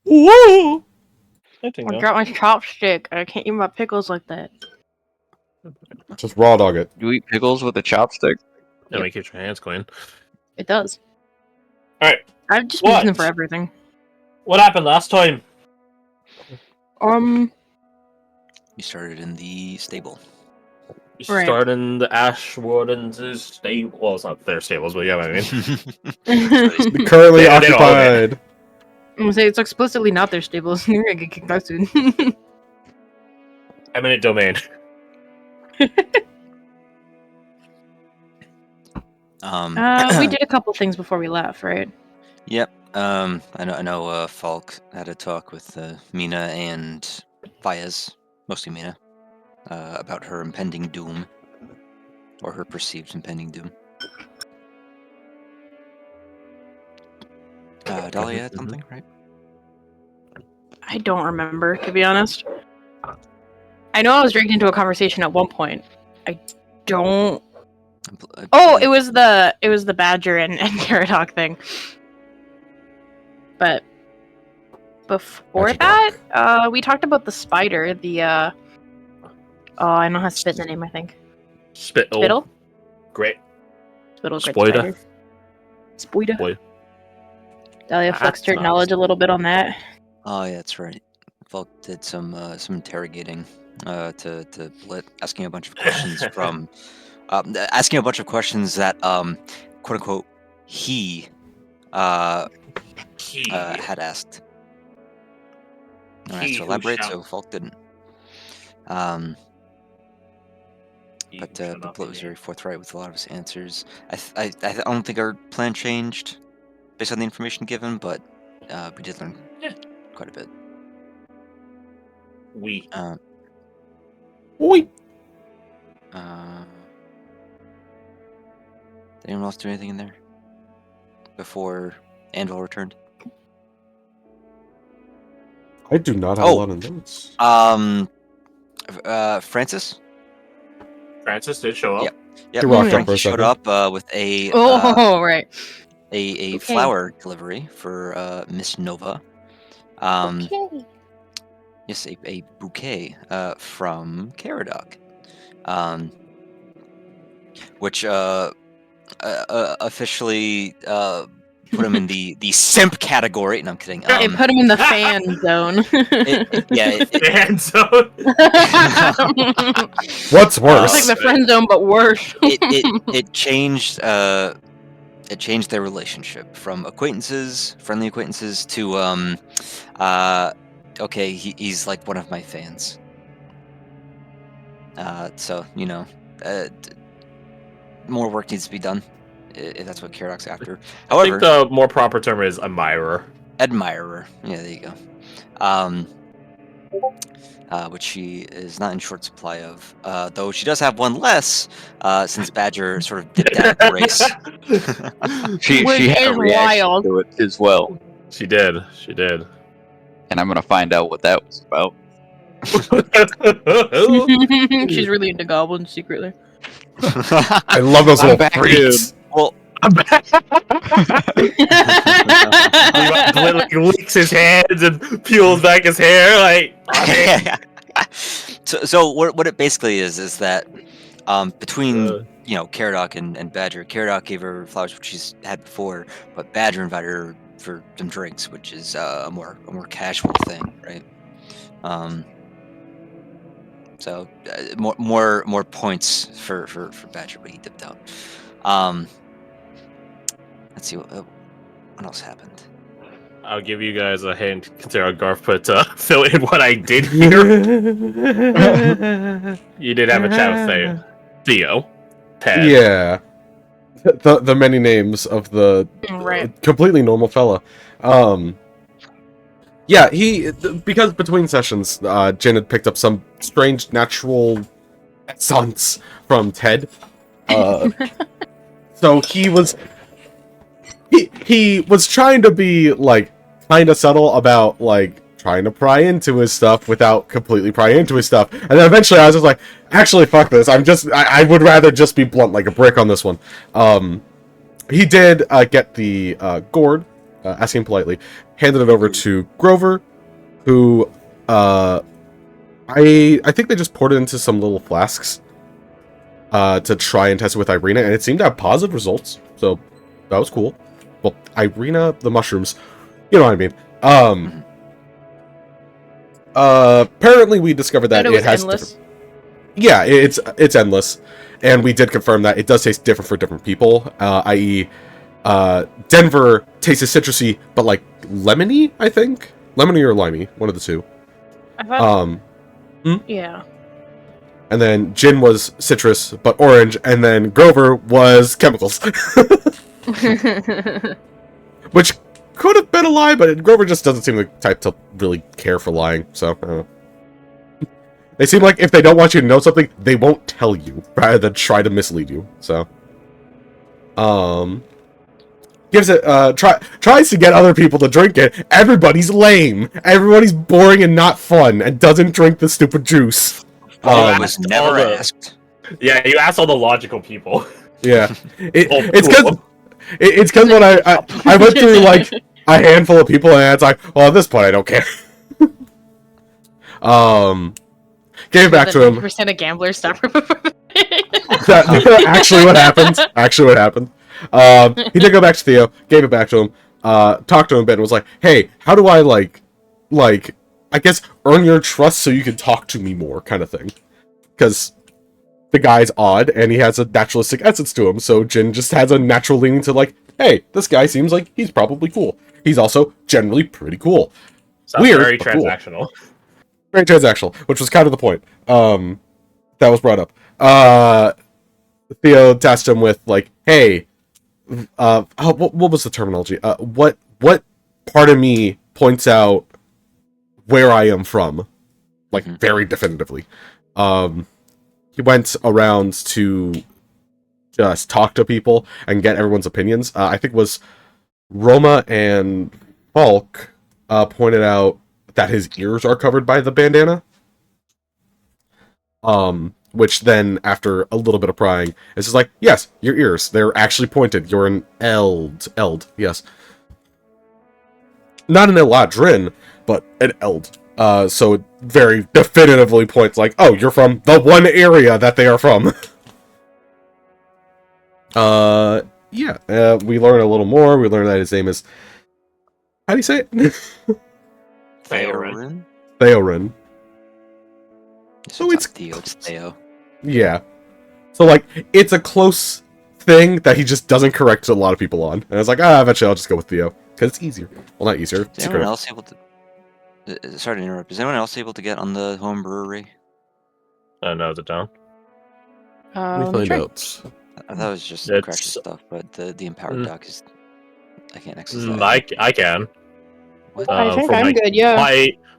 Whoa! I I dropped my chopstick. I can't eat my pickles like that. Just raw dog it. You eat pickles with a chopstick? That make your hands clean. It does. All right. I've just What? used them for everything. What happened last time? You started in the stable. Right. Starting the Ashwarden's stable. Well, it's not their stables, but yeah, what I mean. Currently They don't own occupied. I'm gonna say it's explicitly not their stables. You're gonna get kicked out soon. Eminent domain. We did a couple things before we left, right? Yep. I know. Falk had a talk with Mina and Fayez, mostly Mina, about her impending doom, or her perceived impending doom. Dahlia had something, right? I don't remember, to be honest. I know I was dragged into a conversation at one point. I don't. Oh, it was the Badger and Caradoc thing. But before Badger that, we talked about the spider. The oh, I know how to spit the name. I think Spittle. Great. Spittle. Great Spoida. Spider. Spoida. Boy. Dahlia flexed her knowledge a little bit on that. Oh, yeah, that's right. Falk did some interrogating to Blit, asking a bunch of questions from asking a bunch of questions that quote unquote he had asked. I asked to elaborate, so Falk didn't. But Blit was very forthright with a lot of his answers. I don't think our plan changed based on the information given, but we did learn quite a bit. We. Oi! Did anyone else do anything in there before Anvil returned? I do not have a lot of notes. Francis? Francis did show up. Yep. He rocked up for a Francis showed second. up with a right. a Okay. flower delivery for Miss Nova. Okay. Yes, a bouquet from Caradoc, which officially put him in the simp category. No, I'm kidding. It put him in the fan zone. Fan zone. What's worse? It's like the friend zone, but worse. it changed. It changed their relationship from friendly acquaintances, to okay, he's like one of my fans. So more work needs to be done, if that's what Caradoc's after. I However, think the more proper term is admirer. admirer. Yeah, there you go. Which she is not in short supply of, though she does have one less, since Badger sort of dipped out of the race. She Which had a is reaction wild. to it as well, She did. and I'm gonna find out what that was about. She's really into goblins secretly. I love those I'm little back, freaks. Well, Like, licks his hands and peels back his hair. Like, so what it basically is that between Caradoc and Badger, Caradoc gave her flowers, which she's had before, but Badger invited her for some drinks, which is a more casual thing, right? So more points for Badger, but he dipped out. Let's see what else happened. I'll give you guys a hint. Consider Garth put fill in what I did here. You did have a chat with Theo. Ted. Yeah. The many names of the Right. completely normal fella. Yeah, because between sessions, Jin had picked up some strange natural essence from Ted. So he was trying to be like kind of subtle about like trying to pry into his stuff without completely prying into his stuff. And then eventually I was just like, actually fuck this. I would rather just be blunt like a brick on this one. He did get the gourd, asking politely, handed it over to Grover, who I think they just poured it into some little flasks to try and test it with Irina, and it seemed to have positive results. So that was cool. Well, Irina, the mushrooms, you know what I mean. Apparently we discovered that it has endless. Yeah, it's endless, and we did confirm that it does taste different for different people. I.e., Denver tastes citrusy, but like lemony, I think, lemony or limey, one of the two. I thought, yeah. And then Jin was citrus, but orange, and then Grover was chemicals. Which could have been a lie, but Grover just doesn't seem the type to really care for lying, so, I don't know. They seem like if they don't want you to know something, they won't tell you, rather than try to mislead you, so. Gives it, tries to get other people to drink it. Everybody's lame. Everybody's boring and not fun, and doesn't drink the stupid juice. I was never asked. Yeah, you asked all the logical people. Yeah. It's cool. because when I went through, like, a handful of people, and it's like, well, at this point, I don't care. Gave it back to him. 90% of gamblers stop. Actually what happened. He did go back to Theo, gave it back to him, talked to him a bit, and was like, hey, how do I, like, I guess, earn your trust so you can talk to me more, kind of thing. Because the guy's odd, and he has a naturalistic essence to him, so Jin just has a natural leaning to, like, hey, this guy seems like he's probably cool. He's also generally pretty cool. Sounds Weird, very but cool. transactional. Very transactional, which was kind of the point. That was brought up. Theo tasked him with, like, hey, what was the terminology? What part of me points out where I am from, like, very definitively. He went around to just talk to people and get everyone's opinions. I think it was Roma and Falk pointed out that his ears are covered by the bandana. Which then, after a little bit of prying, it's just like, yes, your ears, they're actually pointed. You're an Eld, yes. Not an Eladrin, but an Eld. So it very definitively points like, oh, you're from the one area that they are from. We learn a little more. We learn that his name is... How do you say it? Theorin. Theorin. So it's Theo, it's Theo. Yeah. So, like, it's a close thing that he just doesn't correct a lot of people on. And I was like, eventually I'll just go with Theo. Because it's easier. Well, not easier. Is anyone else able to... Sorry to interrupt. Is anyone else able to get on the home brewery? No, is it down? Let me find out. That was just It's- Crash's stuff, but the empowered dock is... I can't access that. I can. What? I think for I'm good, yeah.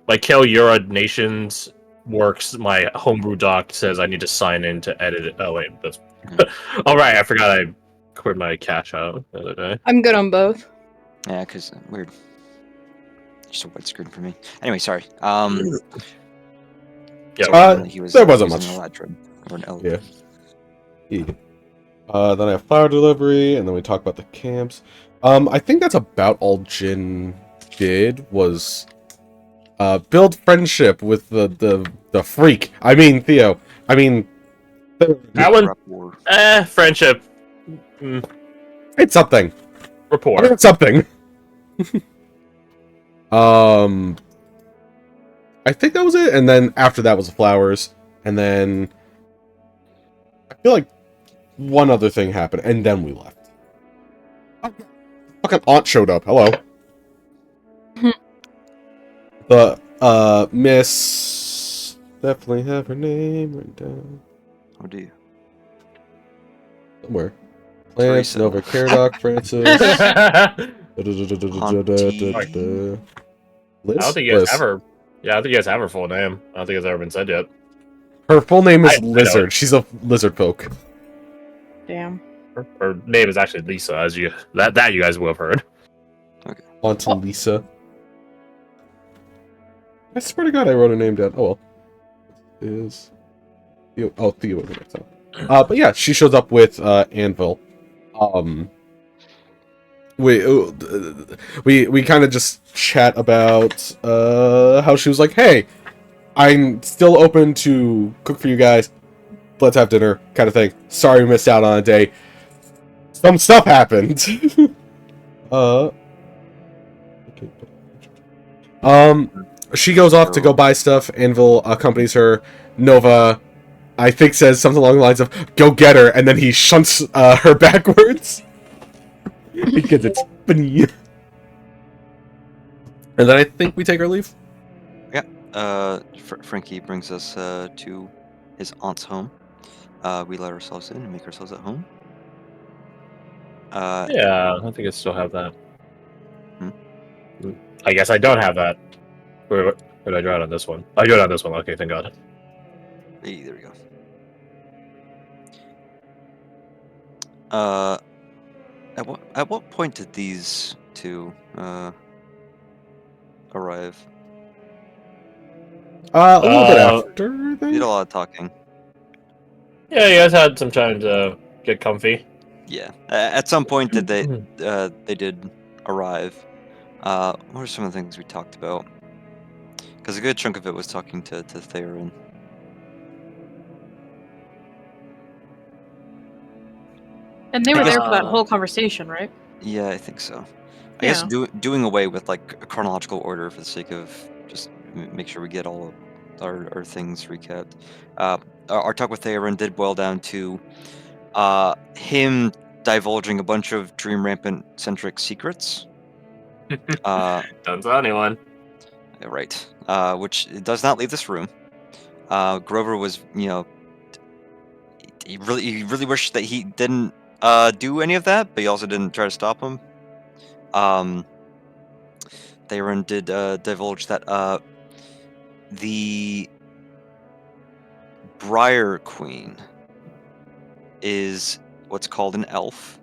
My Kill Euro Nations works. My homebrew doc says I need to sign in to edit it. Oh wait, that's all right. I forgot I cleared my cache out the other day. I'm good on both. Yeah, because weird. Just a white screen for me. Anyway, sorry. Yeah. There wasn't much. Yeah. Then I have flower delivery, and then we talk about the camps. I think that's about all Jin did, was build friendship with the freak. I mean, Theo. I mean... That one... friendship. It's something. Rapport. It's something. I think that was it, and then after that was the flowers, and then... I feel like one other thing happened, and then we left. Fucking aunt showed up. Hello. The Miss... Definitely have her name written down. Oh, do you? Somewhere. Lance, Teresa. Nova, Caradoc, Francis. I Liz? don't think you guys Liz. have her. Yeah, I don't think you guys have her full name. I don't think it's ever been said yet. Her full name is I know. Lizard. She's a lizard folk. Damn. Her name is actually Lisa, as you that you guys will have heard. Aunt Lisa. I swear to God, I wrote her name down. Oh well. Is Theo? Oh, Theo was next time. But yeah, she shows up with Anvil. we kind of just chat about how she was like, hey, I'm still open to cook for you guys. Let's have dinner, kind of thing. Sorry we missed out on a day. Some stuff happened. She goes off to go buy stuff. Anvil accompanies her. Nova, I think, says something along the lines of, go get her, and then he shunts her backwards. Because it's funny. And then I think we take our leave. Frankie brings us to his aunt's home. We let ourselves in and make ourselves at home. Yeah, I think I still have that. Hmm? I guess I don't have that. Where did I draw it on this one? I drew it on this one. Okay, thank God. Hey, there we go. At what point did these two arrive? A little bit after, I We think. did a lot of talking. Yeah, you guys had some time to get comfy. Yeah. At some point, did they did arrive? What are some of the things we talked about? Because a good chunk of it was talking to Theron. And they were there for that whole conversation, right? Yeah, I think so. I guess doing away with like a chronological order for the sake of just make sure we get all of our things recapped. Our talk with Theron did boil down to him divulging a bunch of Dream Rampant centric secrets. Don't tell anyone. Right. Which does not leave this room. Grover was, he really wished that he didn't do any of that, but he also didn't try to stop him. Theron did divulge that the Briar Queen is what's called an elf.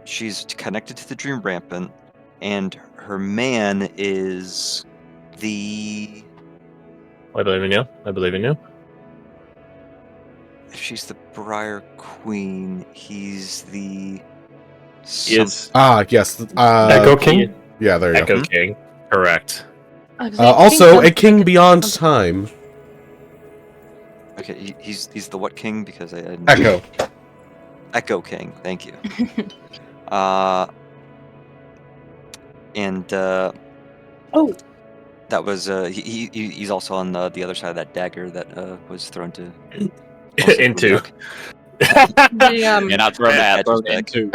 She's connected to the Dream Rampant, and her man is the... I believe in you. I believe in you. If she's the Briar Queen, he's the... Yes. Yes. Echo King? Yeah, there you Echo go. King. Correct. Also, a king beyond time. Okay, he's the what king? Because I didn't... Echo. Echo King, thank you. And that was he's also on the other side of that dagger that was thrown to Into. You're not throwing that. Throw it into.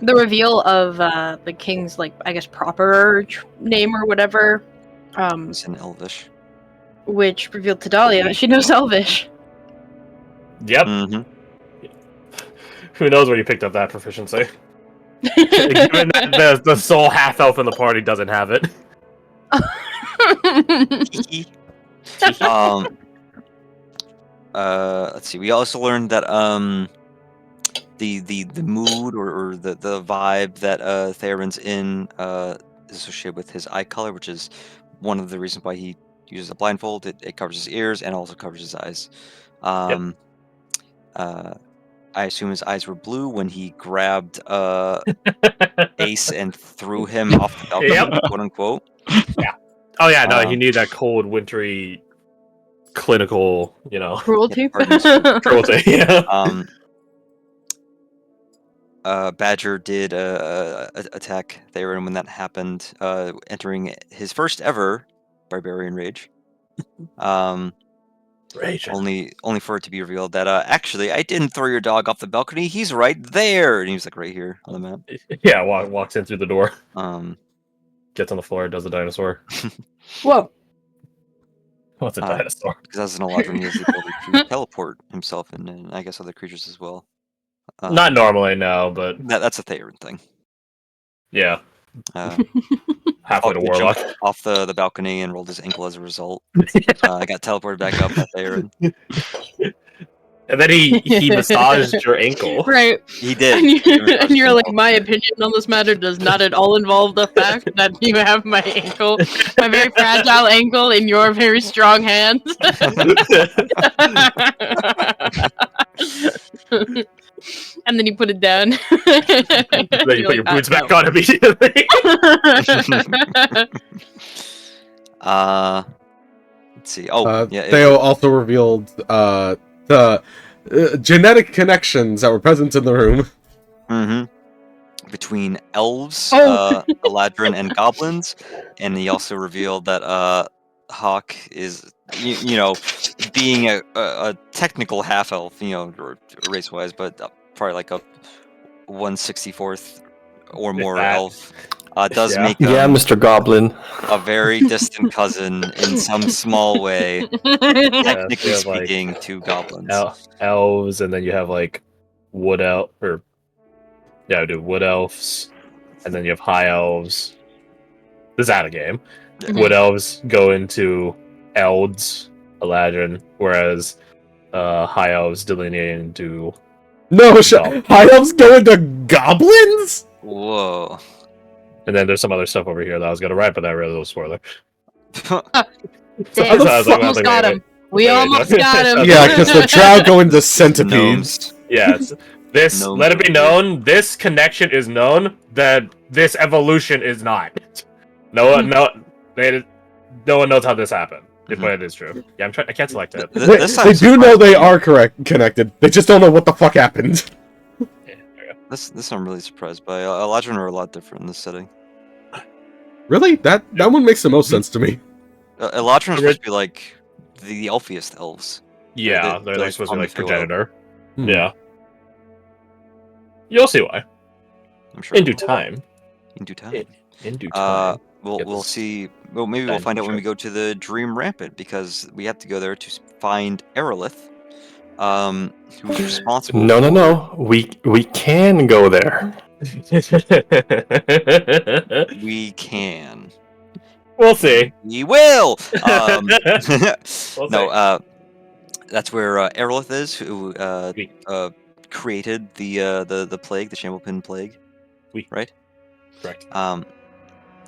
The reveal of the king's, like, I guess, proper name or whatever, It's in Elvish. which revealed to Dahlia that she knows Elvish. Yep. Mm-hmm. Who knows where you picked up that proficiency? Given that the sole half elf in the party doesn't have it. Let's see. We also learned that the mood or the vibe that Theron's in is associated with his eye color, which is one of the reasons why he uses a blindfold. It covers his ears and also covers his eyes. I assume his eyes were blue when he grabbed Ace and threw him off the balcony, Yep. quote unquote. Yeah. Oh yeah, no, he needed that cold, wintry, clinical, Cruelty. cruelty. Yeah. Badger did attack Theron when that happened, entering his first ever barbarian rage. Rage. Only for it to be revealed that actually I didn't throw your dog off the balcony. He's right there, and he was like right here on the map. Yeah, walks in through the door, Um, gets on the floor, does the dinosaur. Whoa. What's a dinosaur? because as an Eladrin, he has the ability to teleport himself and I guess other creatures as well. Not normally, no, but That's a Theron thing. yeah, Uh, halfway to Falcon warlock. jumped off the balcony and rolled his ankle as a result. I got teleported back up by Theron. And then he massaged your ankle. Right. He did. And you're like, my opinion on this matter does not at all involve the fact that you have my ankle, my very fragile ankle, in your very strong hands. And then you put it down. Then you put your boots back on immediately. Let's see. Oh, yeah. Theo also revealed the genetic connections that were present in the room. Between elves, Oh. Eladrin, and goblins, and he also revealed that Hawk is, you know, being a technical half elf, you know, race wise, but probably like a 1/64th or more that. elf. Does Yeah. make Yeah, Mr. Goblin. a very distant cousin in some small way, technically you have, like, speaking, to goblins. Elves, and then you have like wood elf, or wood elves, and then you have high elves. This is out of game. Yeah. Wood elves go into Elds, Eladrin, whereas high elves delineate into No, No. high elves go into goblins? Whoa. and then there's some other stuff over here that I was gonna write, but that really was a spoiler. Damn, the fuck- almost got him. We wait, almost no. got him. Yeah, because the drow go into centipedes. Gnomes. Yes. This Gnomes let it be are known, this connection is known, that this evolution is not. No one knows how this happened. But it is true. Yeah, I can't select it. Th- They, this they time do know they surprised me. are connected. They just don't know what the fuck happened. Yeah, there you go. This I'm really surprised by. Eladrin are a lot different in this setting. Really? That one makes the most sense to me. Eladrin is supposed to be like the elfiest elves. Yeah, They're they're like like supposed to be like Omnifil. progenitor. Hmm. Yeah. You'll see why. I'm sure. In due time. In due time. In due time. Get We'll this see. Well, maybe we'll time find out when we picture. go to the Dream Rampant because we have to go there to find Aerolith, who's responsible. No. We can go there. We can. We'll see. We will. We'll No. That's where Aerolith is, who We. created the plague, the Shamblepin plague. We. Right. Correct.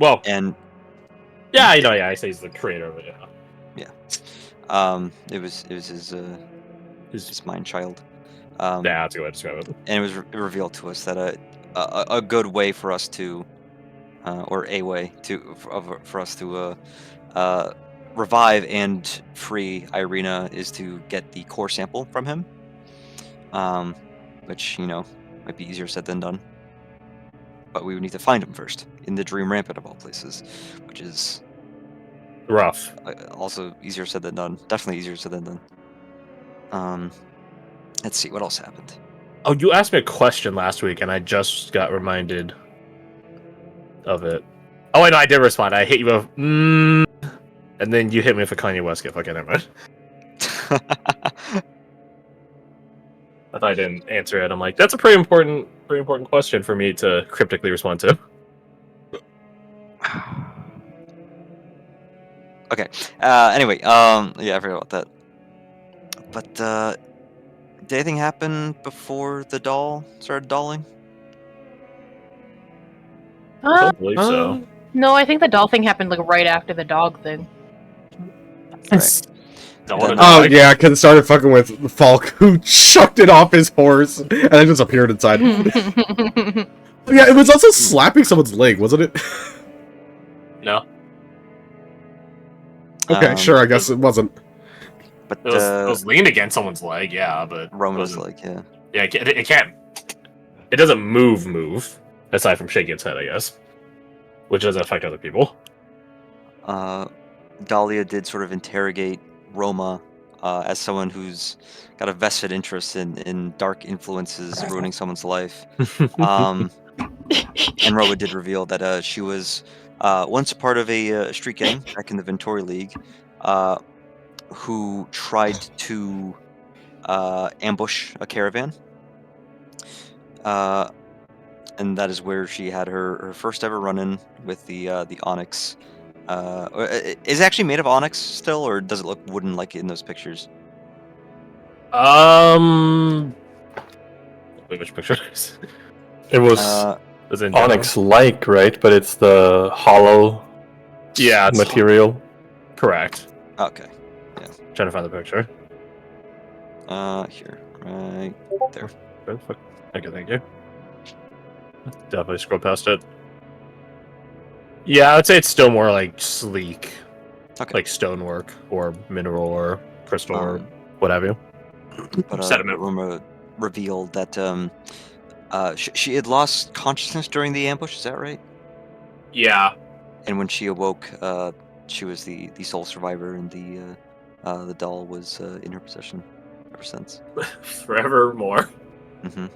Well, And and yeah, I say he's the creator of it. Yeah. it was his His, mind child. yeah, that's a good way to describe it. And it was revealed to us that a good way for us to, or a way to for us to revive and free Irina is to get the core sample from him, which might be easier said than done. But we would need to find him first in the Dream Rampant of all places, which is Rough. also easier said than done. Definitely easier said than done. Let's see what else happened. Oh, you asked me a question last week, and I just got reminded of it. Oh, wait, no, I did respond. I hit you with, and then you hit me with a Kanye West gift. Okay, never mind. I thought I didn't answer it. I'm like, that's a pretty important question for me to cryptically respond to. Okay. Anyway, yeah, I forgot about that. But did anything happen before the doll started dolling? I don't believe so. No, I think the doll thing happened like right after the dog thing. Right. Oh yeah, because it started fucking with Falk, who chucked it off his horse and then just appeared inside. Yeah, it was also slapping someone's leg, wasn't it? No. Okay, sure. I guess it wasn't. But It was leaned against someone's leg, yeah, but Roman was wasn't- like, yeah. Yeah, it can't. It doesn't move. Aside from shaking its head, I guess, which doesn't affect other people. Dahlia did sort of interrogate Roma as someone who's got a vested interest in dark influences ruining someone's life. And Roma did reveal that she was once a part of a street gang back in the Ventori League who tried to ambush a caravan. And that is where she had her first ever run-in with the onyx. Is it actually made of onyx still, or does it look wooden like in those pictures? Wait, which picture? It was Was it in onyx-like, right? But it's the hollow Yeah, it's material. correct. Okay. Trying to find the picture. Here, right there. Okay, thank you. Definitely scroll past it. Yeah, I would say it's still more like sleek, like stonework or mineral or crystal or what have you. But Sediment. Roma revealed that she had lost consciousness during the ambush. Is that right? Yeah. And when she awoke, she was the sole survivor, and the doll was in her possession ever since. Forevermore. Mm-hmm.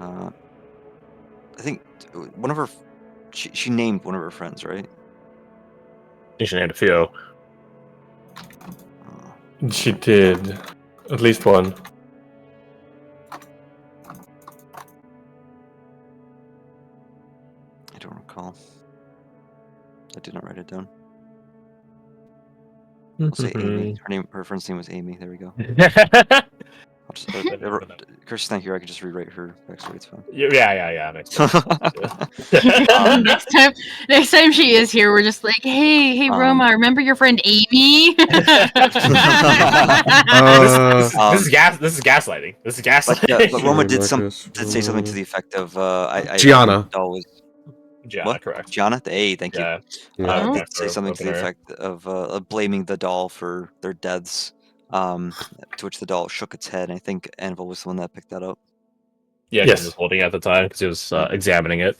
I think one of her. She named one of her friends, right? You should name a few. She did. At least one. I don't recall. I did not write it down. I'll say Amy. Her friend's name was Amy. There we go. I'll just, Chris, thank you. I could just rewrite her backstory. It's fine. Yeah. Makes sense. Next time she is here, we're just like, hey, Roma, remember your friend Amy? This is gaslighting. This is gaslighting. But Roma did say something to the effect of Gianna. Gianna, correct. Gianna, thank you. Yeah. Did say something to the effect of blaming the doll for their deaths. To which the doll shook its head. And I think Anvil was the one that picked that up. Yeah, he was holding it at the time because he was examining it.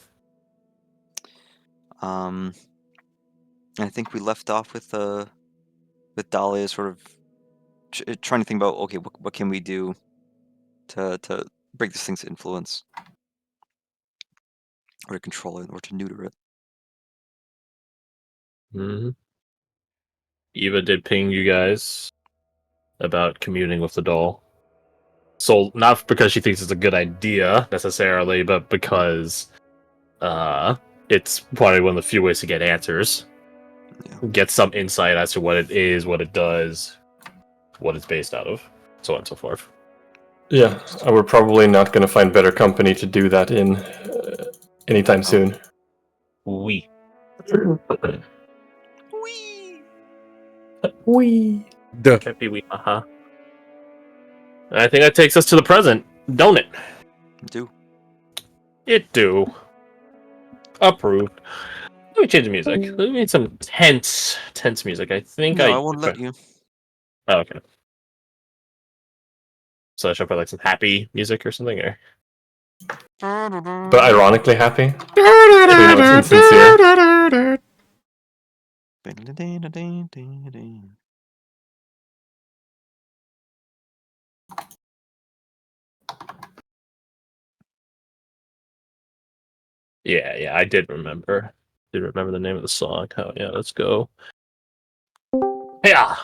I think we left off with Dahlia sort of trying to think about, okay, what can we do to break this thing's influence, or to control it, or to neuter it. Mm-hmm. Eva did ping you guys about communing with the doll. So not because she thinks it's a good idea necessarily, but because it's probably one of the few ways to get answers. Yeah. Get some insight as to what it is, what it does, what it's based out of, so on and so forth. Yeah, we're probably not going to find better company to do that in anytime soon. We. Can't be we. I think that takes us to the present, don't it? It do. Approved. Let me change the music. Let me need some tense music. I think I won't let you. Oh, okay. So I should put like some happy music or something, or. But ironically happy. We know it's insincere. Yeah, I did remember. Did remember the name of the song. Oh yeah, let's go. Yeah.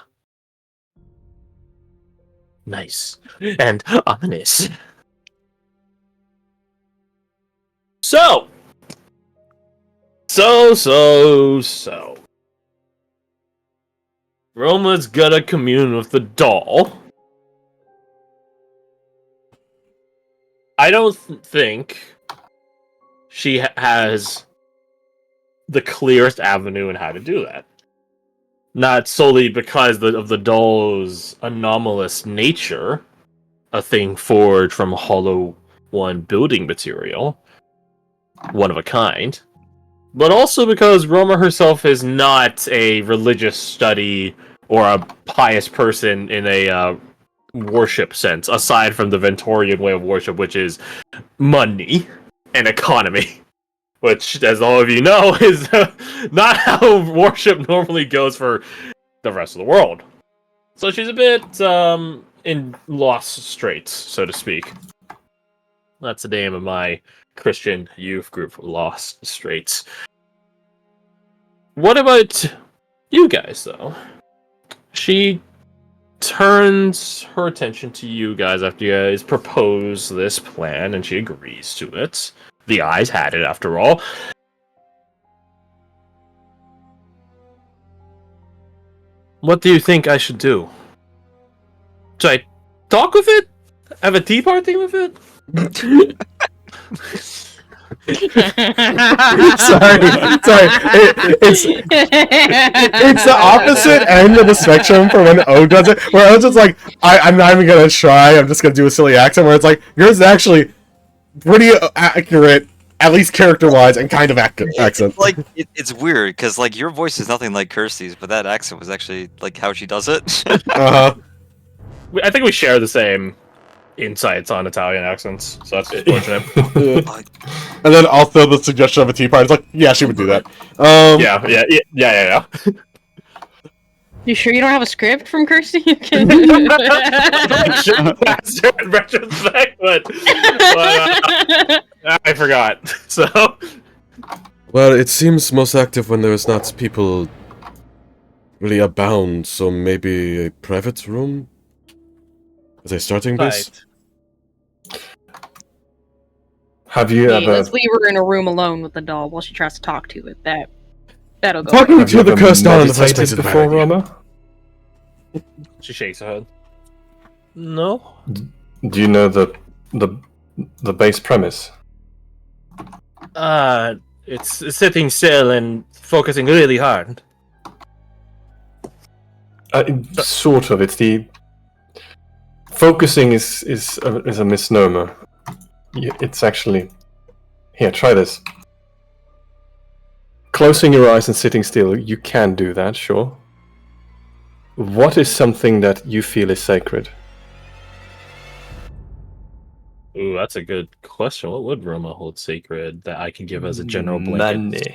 Nice and ominous. So. Roma's gonna commune with the doll. I don't think she has the clearest avenue in how to do that. Not solely because of the doll's anomalous nature, a thing forged from Hollow One building material, one of a kind, but also because Roma herself is not a religious study or a pious person in a worship sense, aside from the Ventorian way of worship, which is money and economy. Which, as all of you know, is not how worship normally goes for the rest of the world. So she's a bit in lost straits, so to speak. That's the name of my Christian youth group, Lost Straits. What about you guys, though? She turns her attention to you guys after you guys propose this plan, and she agrees to it. The eyes had it, after all. What do you think I should do? Should I talk with it? Have a tea party with it? sorry. It's the opposite end of the spectrum for when O does it, where O's just like, I'm not even gonna try, I'm just gonna do a silly accent, where it's like, yours is actually pretty accurate, at least character-wise, and kind of accent. Like, it's weird, because, like, your voice is nothing like Kirsty's, but that accent was actually, like, how she does it. Uh-huh. I think we share the same insights on Italian accents, so that's fortunate. And then also the suggestion of a tea party. It's like, yeah, she would do that. Yeah. You sure you don't have a script from Kirsty? You can... in retrospect, but I forgot. So, well, it seems most active when there is not people really abound. So maybe a private room as a starting base. Have you ever... Let's leave her in a room alone with the doll while she tries to talk to it. That'll go. Talking Have you to the ever cursed doll in the first meditated place is a bad before, idea. Roma? She shakes her head. No. Do you know the base premise? It's sitting still and focusing really hard. Sort of. It's the focusing is a misnomer. It's actually here. Try this. Closing your eyes and sitting still. You can do that, sure. What is something that you feel is sacred? Ooh, that's a good question. What would Roma hold sacred that I can give as a general blanket?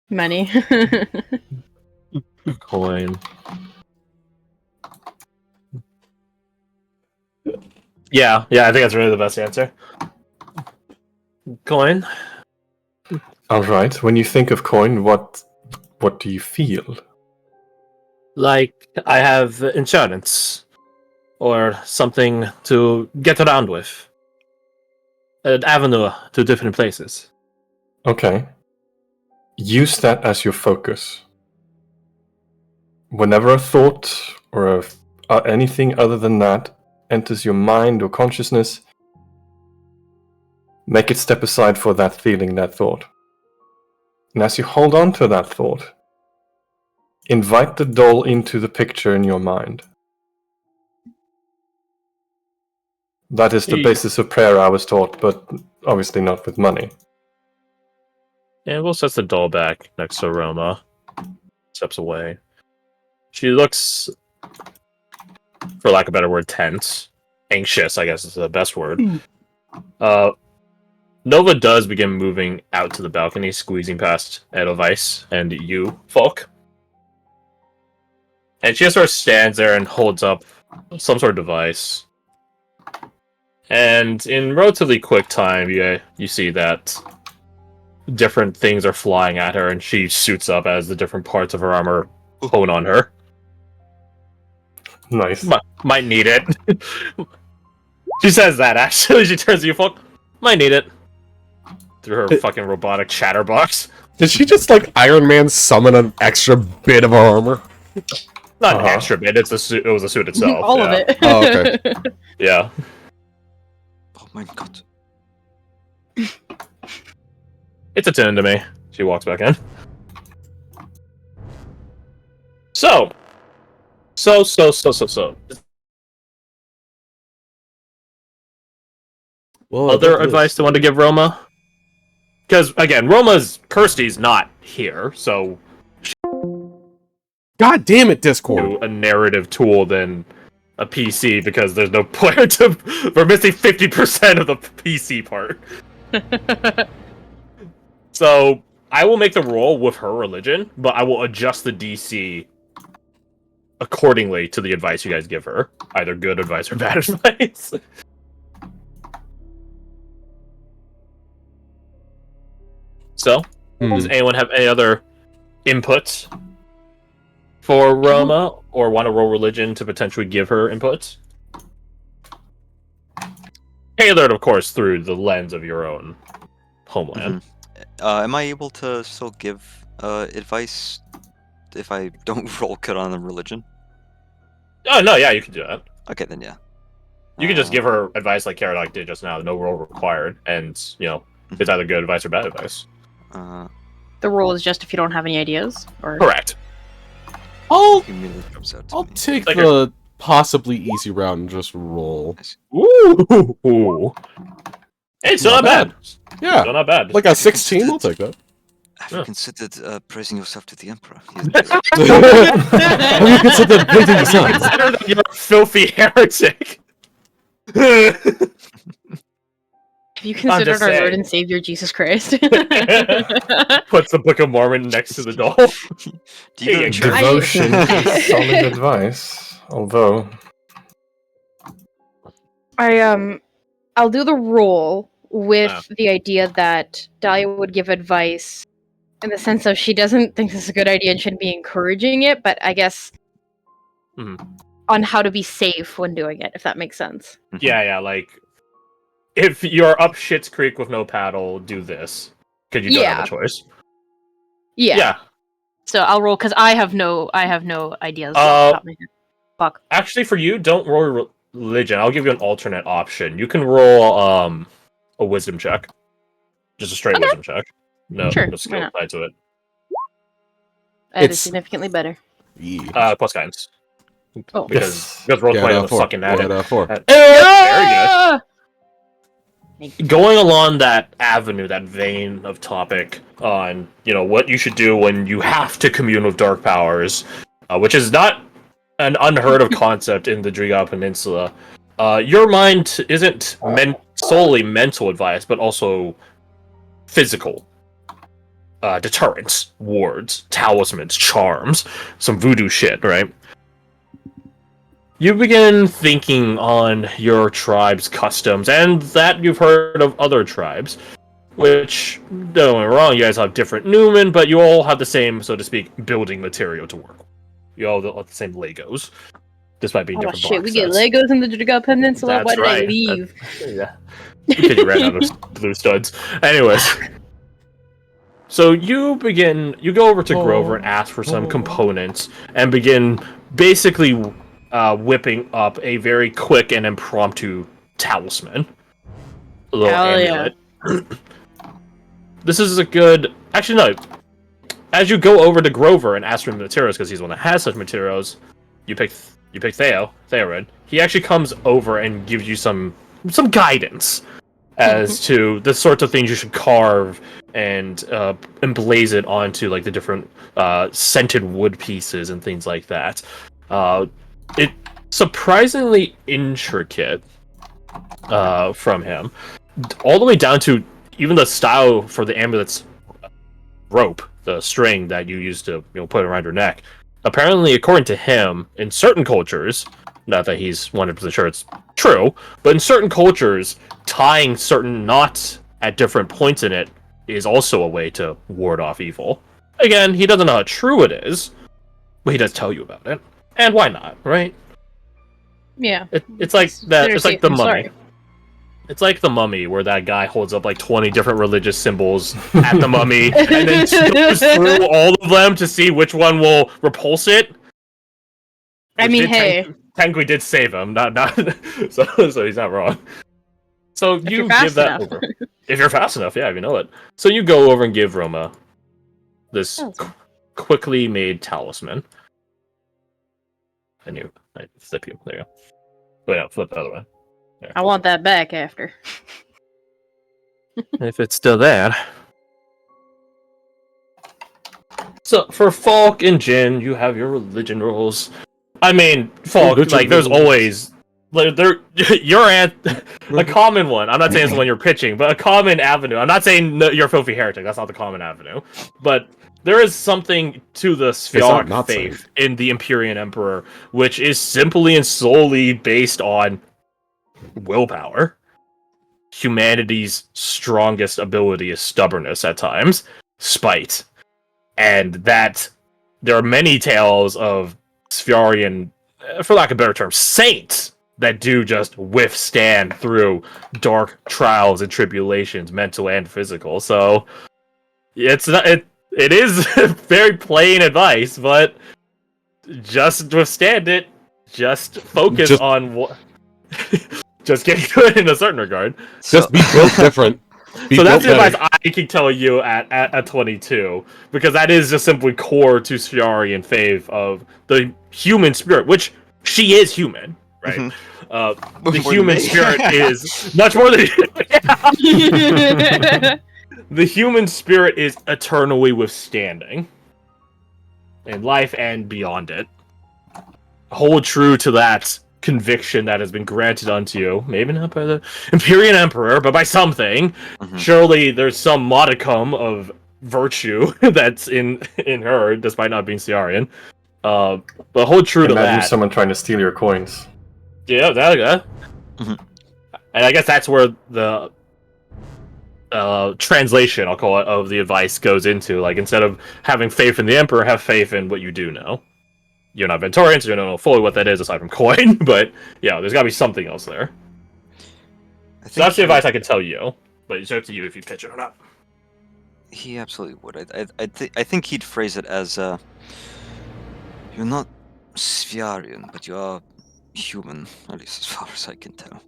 Money. Many. Coin. Yeah, I think that's really the best answer. Coin. All right. When you think of coin, what do you feel? Like I have insurance or something to get around with. An avenue to different places. Okay. Use that as your focus. Whenever a thought or anything other than that enters your mind or consciousness, make it step aside for that feeling, that thought. And as you hold on to that thought, invite the doll into the picture in your mind. That is the basis of prayer, I was taught, but obviously not with money. And we'll set the doll back next to Roma. Steps away. She looks, for lack of a better word, tense. Anxious, I guess is the best word. Nova does begin moving out to the balcony, squeezing past Edelweiss and you, Falk. And she just sort of stands there and holds up some sort of device. And in relatively quick time, you see that different things are flying at her, and she suits up as the different parts of her armor hone on her. Nice. Might need it. She says that, actually. She turns to you, Falk. Might need it. Through her fucking robotic chatterbox. Did she just, like, Iron Man summon an extra bit of armor? Not an extra bit, it's a suit. It was a suit itself. All of it. Oh, okay. Yeah. Oh my god. It's a 10 to me. She walks back in. So. Well, Other advice to want to give Roma? Because, again, Kirsty's not here, so... God damn it, Discord! A narrative tool than a PC, because there's no player to... We're missing 50% of the PC part. So, I will make the roll with her religion, but I will adjust the DC accordingly to the advice you guys give her. Either good advice or bad advice. So, does anyone have any other inputs for Roma, or want to roll religion to potentially give her inputs? Tailored, of course, through the lens of your own homeland. Am I able to still give advice if I don't roll good on the religion? Oh, no, yeah, you can do that. Okay, then yeah. You can just give her advice like Karadok did just now, no roll required, and, It's either good advice or bad advice. The rule is just if you don't have any ideas, or Correct. I'll Immediately comes out to I'll me. take Like the possibly easy route and just roll. Ooh. Hey, still not bad. Yeah, Still not bad. like a 16. I'll take that. Have Yeah. you considered praising yourself to the Emperor? Have you considered building the sun? Consider that you're a filthy heretic. have you considered just our saying. Lord and Savior Jesus Christ? Puts the Book of Mormon next to the doll. Do you go to Hey, church? Devotion is solid advice. Although, I'll do the roll with Ah. the idea that Dahlia would give advice in the sense of she doesn't think this is a good idea and shouldn't be encouraging it, but I guess on how to be safe when doing it, if that makes sense. Yeah, like if you're up Shit's Creek with no paddle, do this because you don't have a choice. Yeah. So I'll roll because I have no ideas. off the top of my head. Fuck. Actually, for you, don't roll religion. I'll give you an alternate option. You can roll a wisdom check, just a straight wisdom check. No, Sure, no why skill not? tied to it. That is It's- significantly better. Yeah. Plus guidance. Oh. Because roll 20 was fucking at it. 4. Very good. Ah! Going along that avenue, that vein of topic on, what you should do when you have to commune with dark powers, which is not an unheard of concept in the Driga Peninsula. Your mind isn't solely mental advice, but also physical. Deterrence, wards, talismans, charms, some voodoo shit, right? You begin thinking on your tribe's customs, and that you've heard of other tribes, which, don't get me wrong, you guys have different Newman, but you all have the same, so to speak, building material to work with. You all have the same Legos, despite being Oh different shit, box we get sets. Legos in the Driga Peninsula. That's Why did I right. leave? Yeah. Because you ran out of blue studs. Anyways. So you go over to Grover and ask for some components, and begin basically whipping up a very quick and impromptu talisman. A little Hell amulet. This is a good... Actually, no. As you go over to Grover and ask for materials, because he's the one that has such materials, you pick Theorid. He actually comes over and gives you some guidance as to the sorts of things you should carve and emblaze it onto like the different scented wood pieces and things like that. It's surprisingly intricate from him, all the way down to even the style for the amulet's rope, the string that you use to put around your neck. Apparently, according to him, in certain cultures, not that he's 100% sure it's true, but in certain cultures, tying certain knots at different points in it is also a way to ward off evil. Again, he doesn't know how true it is, but he does tell you about it. And why not, right? Yeah. It's like that. Better It's like safe the than mummy. sorry. It's like the mummy, where that guy holds up like 20 different religious symbols at the mummy, and then goes through all of them to see which one will repulse it. I Which mean, did hey. technically did save him, not so he's not wrong. So If you you're fast give that enough. over. If you're fast enough, yeah, if you know it. So you go over and give Roma this quickly made talisman. And I flip you. There you go. Wait, no, flip the other way. There. I want that back after. If it's still there. So for Falk and Jin, you have your religion rules. I mean, Falk, like there's always you're at a common one. I'm not saying it's the one you're pitching, but a common avenue. I'm not saying you're a filthy heretic. That's not the common avenue. But there is something to the Spheric faith in the Empyrean Emperor, which is simply and solely based on willpower. Humanity's strongest ability is stubbornness at times, spite, and that there are many tales of Spherian, for lack of a better term, saints that do just withstand through dark trials and tribulations, mental and physical. So it's not, it is very plain advice, but just withstand it. Just focus on what. Just get good in a certain regard. Just be built different. Be So that's the built advice better. I can tell you at 22, because that is just simply core to Shiari and Fave of the human spirit, which she is human, right? Mhm. The More than human me. spirit is much more than the human spirit is eternally withstanding in life and beyond it. Hold true to that conviction that has been granted unto you, maybe not by the Imperial Emperor, but by something. Mhm. Surely there's some modicum of virtue that's in her, despite not being Ciarian. But hold true to Imagine that. someone trying to steal your coins. Yeah, that. Mhm. And I guess that's where the translation, I'll call it, of the advice goes into. Like, instead of having faith in the Emperor, have faith in what you do know. You're not Ventorian, so you don't know fully what that is aside from coin, but yeah, there's gotta be something else there. I So that's the he- advice I can tell you, but it's up to you if you pitch it or not. He absolutely would. I think he'd phrase it as, "You're not Sviarian, but you are human, at least as far as I can tell.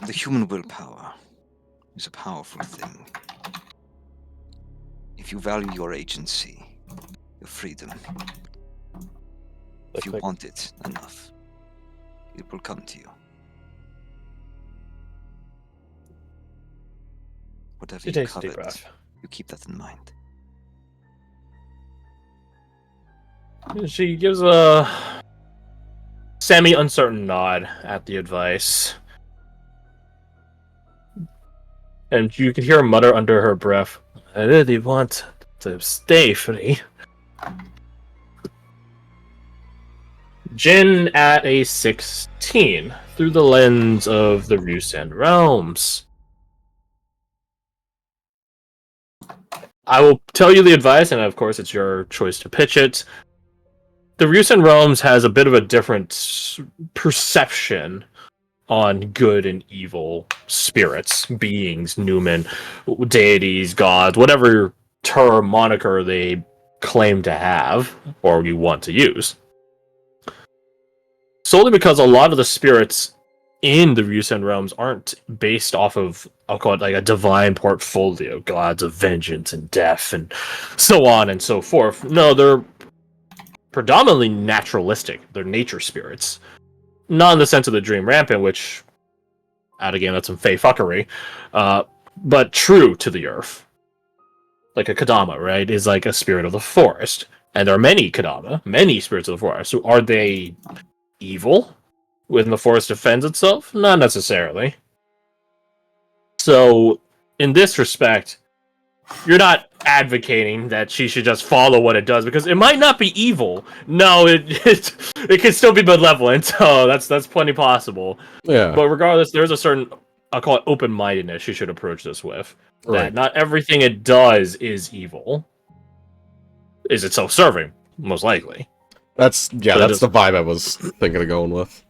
The human willpower is a powerful thing. If you value your agency, your freedom, if you want it enough, it will come to you. Whatever She you takes a deep covet, breath. you keep that in mind." She gives a semi-uncertain nod at the advice. And you can hear her mutter under her breath, "I really want to stay free." Jin at a 16, through the lens of the Rusen Realms. I will tell you the advice, and of course it's your choice to pitch it. The Rusen Realms has a bit of a different perception on good and evil spirits, beings, Numen, deities, gods, whatever term, moniker they claim to have, or you want to use. Solely because a lot of the spirits in the Rusen realms aren't based off of, I'll call it like a divine portfolio, gods of vengeance and death and so on and so forth. No, they're predominantly naturalistic. They're nature spirits. Not in the sense of the Dream Rampant, which, out again, that's some fey fuckery, but true to the earth. Like a Kadama, right, is like a spirit of the forest. And there are many Kadama, many spirits of the forest. So are they evil when the forest defends itself? Not necessarily. So, in this respect, you're not advocating that she should just follow what it does, because it might not be evil. No, it can still be malevolent. So that's plenty possible. Yeah. But regardless, there's a certain, I'll call it open-mindedness she should approach this with. That Right. not everything it does is evil. Is it self-serving? Most likely. That's But that's the vibe I was thinking of going with.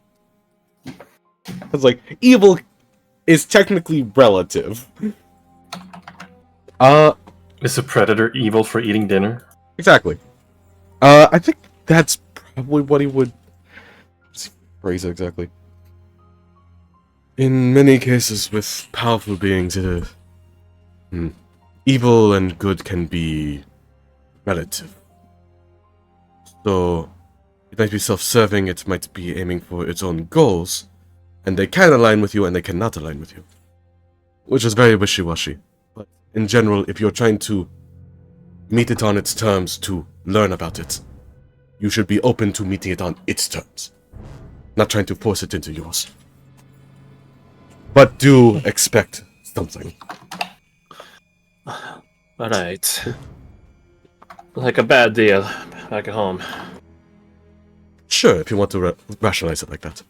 It's like evil is technically relative. Is a predator evil for eating dinner? Exactly. I think that's probably what he would phrase it exactly. In many cases with powerful beings, it is evil and good can be relative. So it might be self-serving, it might be aiming for its own goals, and they can align with you and they cannot align with you. Which is very wishy-washy. But in general, if you're trying to meet it on its terms to learn about it, you should be open to meeting it on its terms. Not trying to force it into yours. But do expect something. Alright. Like a bad deal back at home. Sure, if you want to rationalize it like that.